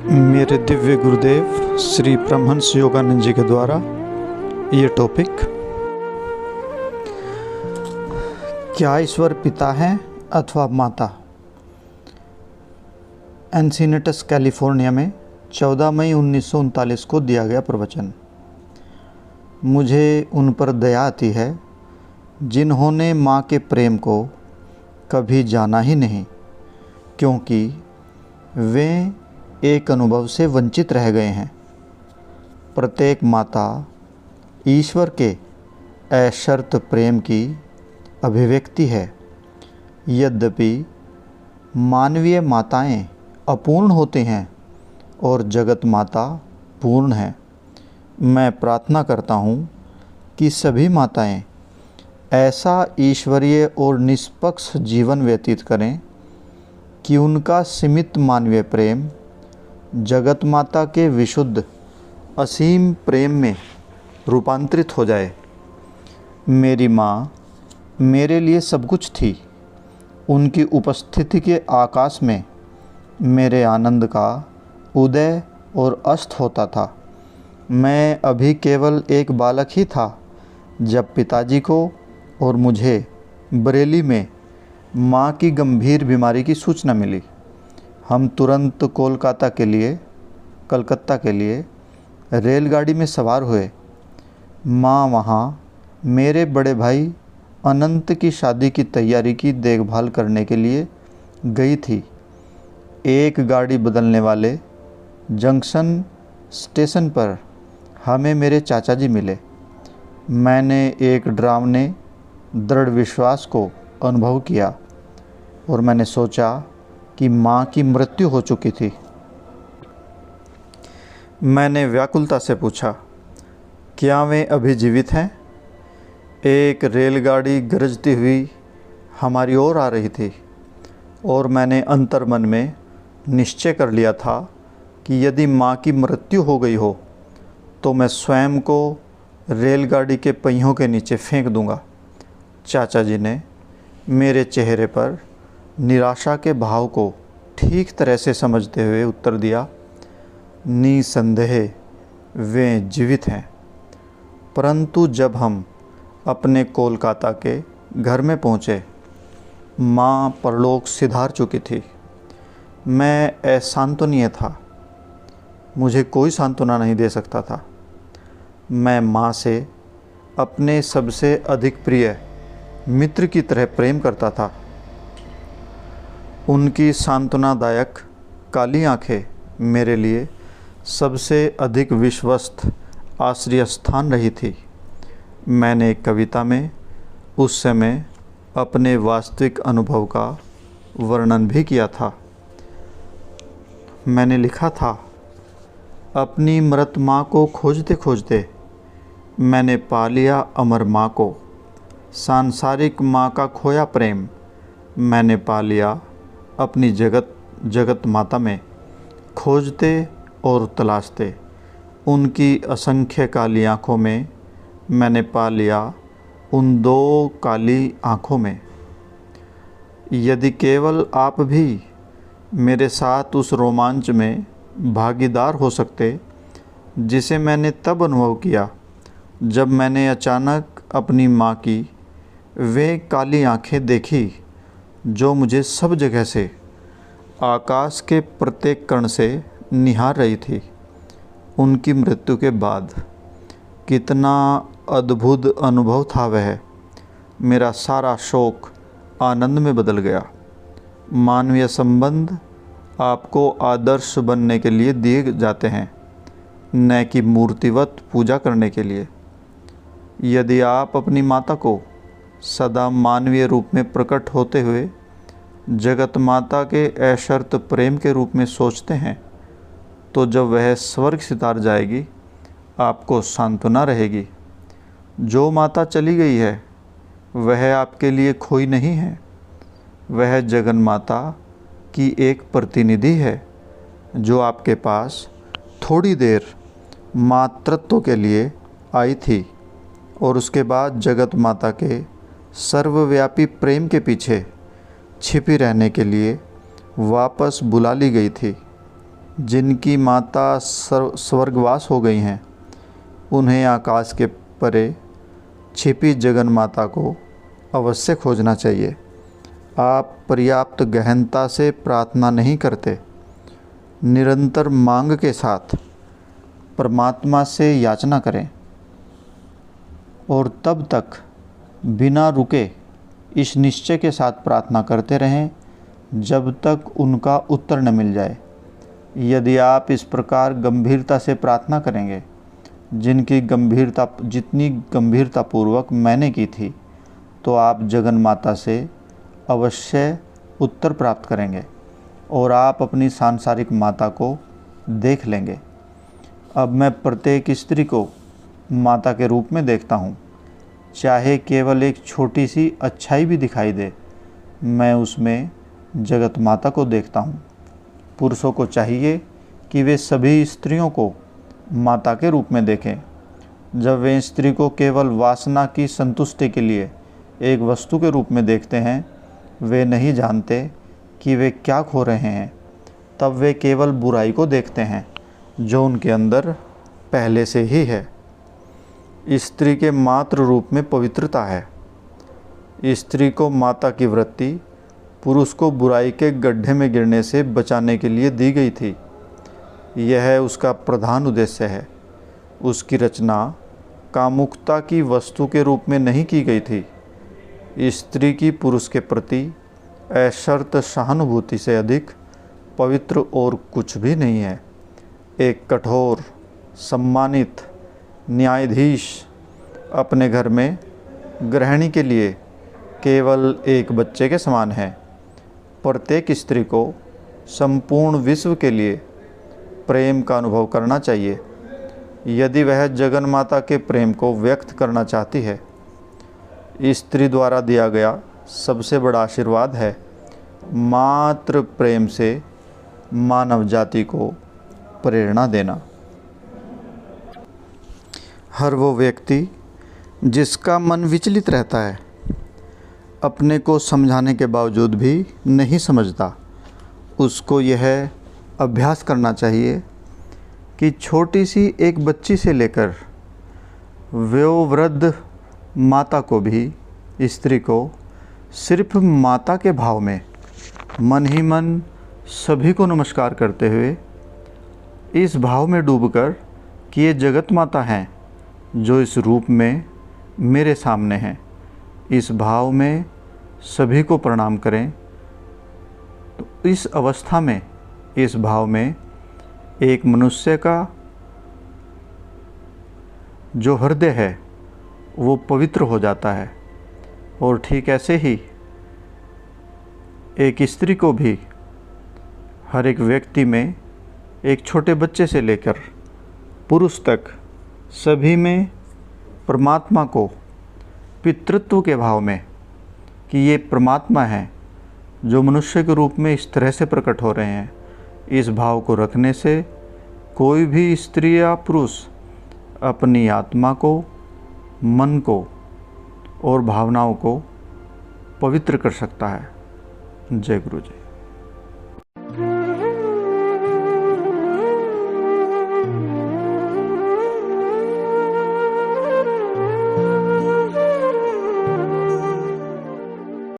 मेरे दिव्य गुरुदेव श्री परमहंस योगानंद जी के द्वारा ये टॉपिक, क्या ईश्वर पिता हैं अथवा माता। एनसीनेटस कैलिफोर्निया में 14 मई 1939 को दिया गया प्रवचन। मुझे उन पर दया आती है जिन्होंने माँ के प्रेम को कभी जाना ही नहीं, क्योंकि वे एक अनुभव से वंचित रह गए हैं। प्रत्येक माता ईश्वर के अशर्त प्रेम की अभिव्यक्ति है। यद्यपि मानवीय माताएं अपूर्ण होती हैं और जगत माता पूर्ण है। मैं प्रार्थना करता हूँ कि सभी माताएं ऐसा ईश्वरीय और निष्पक्ष जीवन व्यतीत करें कि उनका सीमित मानवीय प्रेम जगत माता के विशुद्ध असीम प्रेम में रूपांतरित हो जाए। मेरी माँ मेरे लिए सब कुछ थी। उनकी उपस्थिति के आकाश में मेरे आनंद का उदय और अस्त होता था। मैं अभी केवल एक बालक ही था जब पिताजी को और मुझे बरेली में माँ की गंभीर बीमारी की सूचना मिली। हम तुरंत कलकत्ता के लिए रेलगाड़ी में सवार हुए। माँ वहाँ मेरे बड़े भाई अनंत की शादी की तैयारी की देखभाल करने के लिए गई थी। एक गाड़ी बदलने वाले जंक्शन स्टेशन पर हमें मेरे चाचा जी मिले। मैंने एक डरावने दृढ़ विश्वास को अनुभव किया और मैंने सोचा कि माँ की मृत्यु हो चुकी थी। मैंने व्याकुलता से पूछा, क्या वे अभी जीवित हैं? एक रेलगाड़ी गरजती हुई हमारी ओर आ रही थी और मैंने अंतर्मन में निश्चय कर लिया था कि यदि माँ की मृत्यु हो गई हो तो मैं स्वयं को रेलगाड़ी के पहियों के नीचे फेंक दूंगा। चाचा जी ने मेरे चेहरे पर निराशा के भाव को ठीक तरह से समझते हुए उत्तर दिया, निसंदेह वे जीवित हैं। परंतु जब हम अपने कोलकाता के घर में पहुँचे, माँ परलोक सिधार चुकी थी। मैं असांत्वनीय था। मुझे कोई सांत्वना नहीं दे सकता था। मैं माँ से अपने सबसे अधिक प्रिय मित्र की तरह प्रेम करता था। उनकी सांत्वनादायक काली आँखें मेरे लिए सबसे अधिक विश्वस्त आश्रय स्थान रही थी। मैंने एक कविता में उस समय अपने वास्तविक अनुभव का वर्णन भी किया था। मैंने लिखा था, अपनी मृत माँ को खोजते खोजते मैंने पा लिया अमर माँ को। सांसारिक माँ का खोया प्रेम मैंने पा लिया अपनी जगत माता में। खोजते और तलाशते उनकी असंख्य काली आँखों में मैंने पा लिया उन दो काली आँखों में। यदि केवल आप भी मेरे साथ उस रोमांच में भागीदार हो सकते जिसे मैंने तब अनुभव किया जब मैंने अचानक अपनी माँ की वे काली आँखें देखी जो मुझे सब जगह से, आकाश के प्रत्येक कण से निहार रही थी। उनकी मृत्यु के बाद कितना अद्भुत अनुभव था वह। मेरा सारा शोक आनंद में बदल गया। मानवीय संबंध आपको आदर्श बनने के लिए दिए जाते हैं, न कि मूर्तिवत पूजा करने के लिए। यदि आप अपनी माता को सदा मानवीय रूप में प्रकट होते हुए जगत माता के अशर्त प्रेम के रूप में सोचते हैं, तो जब वह स्वर्ग सितार जाएगी आपको सांत्वना रहेगी। जो माता चली गई है वह आपके लिए खोई नहीं है। वह जगन माता की एक प्रतिनिधि है जो आपके पास थोड़ी देर मातृत्व के लिए आई थी और उसके बाद जगत माता के सर्वव्यापी प्रेम के पीछे छिपी रहने के लिए वापस बुला ली गई थी। जिनकी माता स्वर्गवास हो गई हैं, उन्हें आकाश के परे छिपी जगन माता को अवश्य खोजना चाहिए। आप पर्याप्त गहनता से प्रार्थना नहीं करते। निरंतर मांग के साथ परमात्मा से याचना करें और तब तक बिना रुके इस निश्चय के साथ प्रार्थना करते रहें जब तक उनका उत्तर न मिल जाए। यदि आप इस प्रकार गंभीरता से प्रार्थना करेंगे, जितनी गंभीरतापूर्वक मैंने की थी, तो आप जगन माता से अवश्य उत्तर प्राप्त करेंगे और आप अपनी सांसारिक माता को देख लेंगे। अब मैं प्रत्येक स्त्री को माता के रूप में देखता हूँ। चाहे केवल एक छोटी सी अच्छाई भी दिखाई दे, मैं उसमें जगत माता को देखता हूँ। पुरुषों को चाहिए कि वे सभी स्त्रियों को माता के रूप में देखें। जब वे स्त्री को केवल वासना की संतुष्टि के लिए एक वस्तु के रूप में देखते हैं, वे नहीं जानते कि वे क्या खो रहे हैं। तब वे केवल बुराई को देखते हैं जो उनके अंदर पहले से ही है। स्त्री के मात्र रूप में पवित्रता है। स्त्री को माता की वृत्ति पुरुष को बुराई के गड्ढे में गिरने से बचाने के लिए दी गई थी। यह उसका प्रधान उद्देश्य है। उसकी रचना कामुकता की वस्तु के रूप में नहीं की गई थी। स्त्री की पुरुष के प्रति अशर्त सहानुभूति से अधिक पवित्र और कुछ भी नहीं है। एक कठोर, सम्मानित न्यायाधीश अपने घर में गृहिणी के लिए केवल एक बच्चे के समान है। प्रत्येक स्त्री को संपूर्ण विश्व के लिए प्रेम का अनुभव करना चाहिए। यदि वह जगन माता के प्रेम को व्यक्त करना चाहती है, स्त्री द्वारा दिया गया सबसे बड़ा आशीर्वाद है मात्र प्रेम से मानव जाति को प्रेरणा देना। हर वो व्यक्ति जिसका मन विचलित रहता है, अपने को समझाने के बावजूद भी नहीं समझता, उसको यह अभ्यास करना चाहिए कि छोटी सी एक बच्ची से लेकर वयोवृद्ध माता को भी, स्त्री को सिर्फ माता के भाव में मन ही मन सभी को नमस्कार करते हुए इस भाव में डूबकर कि ये जगत माता हैं जो इस रूप में मेरे सामने हैं, इस भाव में सभी को प्रणाम करें। तो इस अवस्था में, इस भाव में एक मनुष्य का जो हृदय है वो पवित्र हो जाता है। और ठीक ऐसे ही एक स्त्री को भी हर एक व्यक्ति में, एक छोटे बच्चे से लेकर पुरुष तक सभी में परमात्मा को पितृत्व के भाव में कि ये परमात्मा है जो मनुष्य के रूप में इस तरह से प्रकट हो रहे हैं, इस भाव को रखने से कोई भी स्त्री या पुरुष अपनी आत्मा को, मन को और भावनाओं को पवित्र कर सकता है। जय गुरु जी।